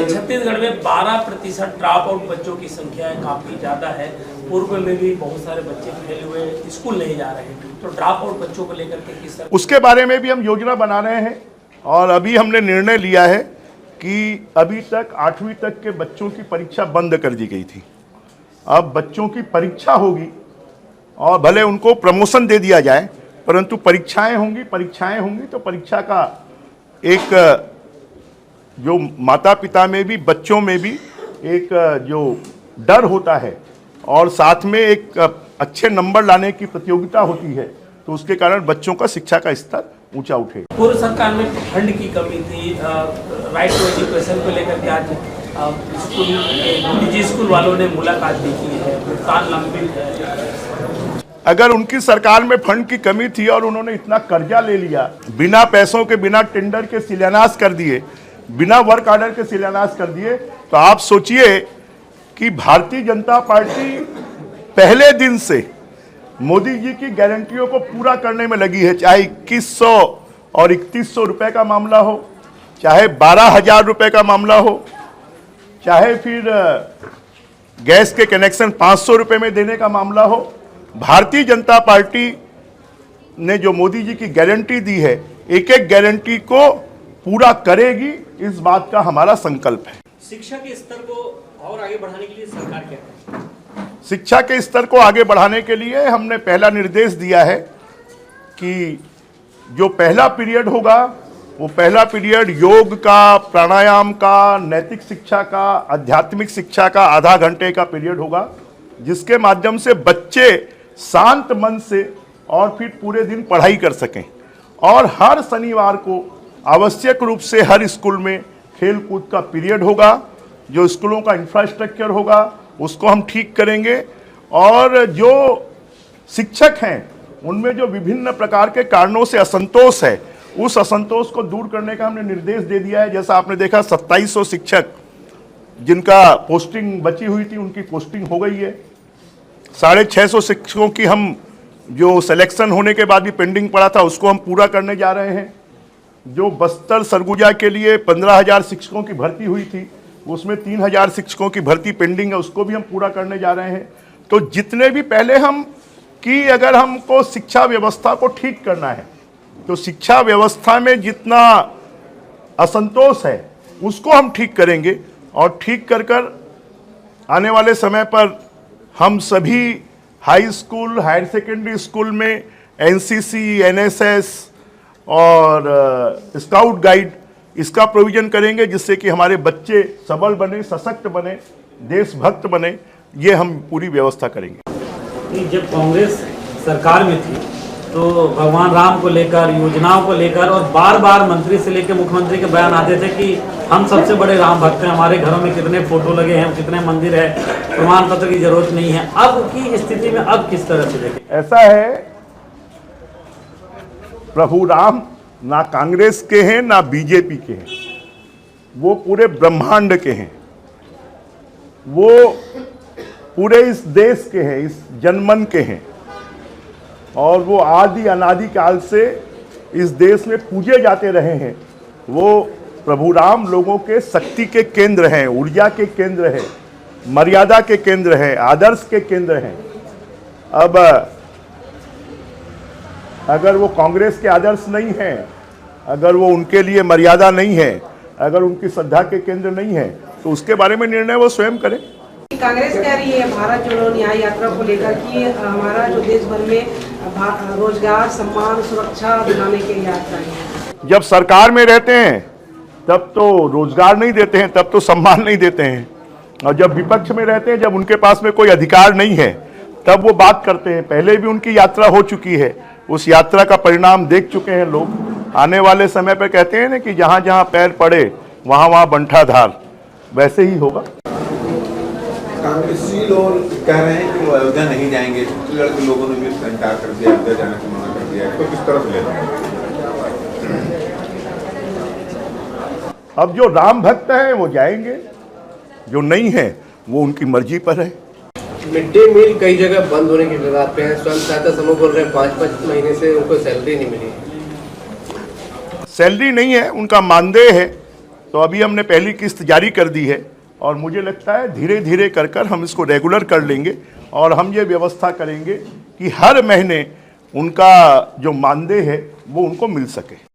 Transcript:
छत्तीसगढ़ में 12% drop out बच्चों की संख्या काफी ज्यादा है। पूर्व में भी बहुत सारे बच्चे फेल हुए, स्कूल नहीं जा रहे हैं, तो ड्रॉप आउट बच्चों को लेकर के किस तरह उसके बारे में भी हम योजना बना रहे हैं। और अभी हमने निर्णय लिया है कि अभी तक 8वीं तक के बच्चों की परीक्षा बंद कर दी गई थी। अब बच्चों की परीक्षा होगी और भले उनको प्रमोशन दे दिया जाए, परंतु परीक्षाएं होंगी तो परीक्षा का एक जो माता पिता में भी, बच्चों में भी एक जो डर होता है और साथ में एक अच्छे नंबर लाने की प्रतियोगिता होती है, तो उसके कारण बच्चों का शिक्षा का स्तर ऊंचा उठे। पूर्व सरकार में फंड की कमी थी, राइट टू एजुकेशन को लेकर के आज स्कूल निजी स्कूल वालों ने मुलाकात भी की है, भुगतान लंबित है। अगर उनकी सरकार में फंड की कमी थी और उन्होंने इतना कर्जा ले लिया, बिना पैसों के, बिना टेंडर के शिलान्यास कर दिए, बिना वर्क ऑर्डर के शिलान्यास कर दिए, तो आप सोचिए कि भारतीय जनता पार्टी पहले दिन से मोदी जी की गारंटियों को पूरा करने में लगी है। चाहे 2100 और 3100 रुपए का मामला हो, चाहे 12,000 रुपए का मामला हो, चाहे फिर गैस के कनेक्शन 500 रुपए में देने का मामला हो, भारतीय जनता पार्टी ने जो मोदी जी की गारंटी दी है, एक एक गारंटी को पूरा करेगी, इस बात का हमारा संकल्प है। शिक्षा के स्तर को और आगे बढ़ाने के लिए सरकार क्या करे? शिक्षा के स्तर को आगे बढ़ाने के लिए हमने पहला निर्देश दिया है कि जो पहला पीरियड होगा, वो पहला पीरियड योग का, प्राणायाम का, नैतिक शिक्षा का, आध्यात्मिक शिक्षा का आधा घंटे का पीरियड होगा, जिसके माध्यम से बच्चे शांत मन से और फिर पूरे दिन पढ़ाई कर सकें। और हर शनिवार को आवश्यक रूप से हर स्कूल में खेल कूद का पीरियड होगा। जो स्कूलों का इंफ्रास्ट्रक्चर होगा उसको हम ठीक करेंगे, और जो शिक्षक हैं उनमें जो विभिन्न प्रकार के कारणों से असंतोष है, उस असंतोष को दूर करने का हमने निर्देश दे दिया है। जैसा आपने देखा 2700 शिक्षक जिनका पोस्टिंग बची हुई थी, उनकी पोस्टिंग हो गई है। 650 शिक्षकों की हम जो सिलेक्शन होने के बाद भी पेंडिंग पड़ा था, उसको हम पूरा करने जा रहे हैं। जो बस्तर सरगुजा के लिए 15,000 शिक्षकों की भर्ती हुई थी, उसमें 3,000 शिक्षकों की भर्ती पेंडिंग है, उसको भी हम पूरा करने जा रहे हैं। तो जितने भी पहले हम कि अगर हमको शिक्षा व्यवस्था को ठीक करना है, तो शिक्षा व्यवस्था में जितना असंतोष है उसको हम ठीक करेंगे, और ठीक कर आने वाले समय पर हम सभी high school, higher secondary school में एनसीसी, एनएसएस और स्काउट गाइड, इसका प्रोविजन करेंगे, जिससे कि हमारे बच्चे सबल बने, सशक्त बने, देशभक्त बने। ये हम पूरी व्यवस्था करेंगे। जब कांग्रेस सरकार में थी तो भगवान राम को लेकर, योजनाओं को लेकर, और बार बार मंत्री से लेकर मुख्यमंत्री के बयान आते थे कि हम सबसे बड़े राम भक्त हैं, हमारे घरों में कितने फोटो लगे हैं, कितने मंदिर है, प्रमाण पत्र की जरूरत नहीं है। अब की स्थिति में अब किस तरह से देखें? ऐसा है, प्रभु राम ना कांग्रेस के हैं ना बीजेपी के हैं, वो पूरे ब्रह्मांड के हैं, वो पूरे इस देश के हैं, इस जनमन के हैं, और वो आदि अनादि काल से इस देश में पूजे जाते रहे हैं। वो प्रभु राम लोगों के शक्ति के केंद्र हैं, ऊर्जा के केंद्र हैं, मर्यादा के केंद्र हैं, आदर्श के केंद्र हैं। अब अगर वो कांग्रेस के आदर्श नहीं है, अगर वो उनके लिए मर्यादा नहीं है, अगर उनकी श्रद्धा के केंद्र नहीं है, तो उसके बारे में निर्णय वो स्वयं करें। कांग्रेस कह रही है भारत जोड़ो न्याय यात्रा को लेकर कि हमारा जो देश भर में रोजगार, सम्मान, सुरक्षा दिलाने की यात्रा है। जब सरकार में रहते हैं तब तो रोजगार नहीं देते हैं, तब तो सम्मान नहीं देते हैं, और जब विपक्ष में रहते हैं, जब उनके पास में कोई अधिकार नहीं है, तब वो बात करते हैं। पहले भी उनकी यात्रा हो चुकी है, उस यात्रा का परिणाम देख चुके हैं लोग। आने वाले समय पर कहते हैं ना कि जहाँ जहाँ पैर पड़े वहाँ वहाँ बंठा धार, वैसे ही होगा। कांग्रेसी लोग कह रहे हैं कि वो अयोध्या नहीं जाएंगे, छत्तीसगढ़ के लोगों ने भी इसका इनकार कर दिया, अयोध्या जाने से मना कर दिया, तो किस तरफ ले रहे हैं? अब जो राम भक्त हैं वो जाएंगे, जो नहीं है वो उनकी मर्जी पर है। मिड डे मील कई जगह बंद होने की कगार पे है। स्वयं सहायता समूह बोल रहे हैं 5-5 महीने से उनको सैलरी नहीं मिली। सैलरी नहीं है, उनका मानदेय है, तो अभी हमने पहली किस्त जारी कर दी है और मुझे लगता है धीरे धीरे कर हम इसको रेगुलर कर लेंगे और हम ये व्यवस्था करेंगे कि हर महीने उनका जो मानदेय है वो उनको मिल सके।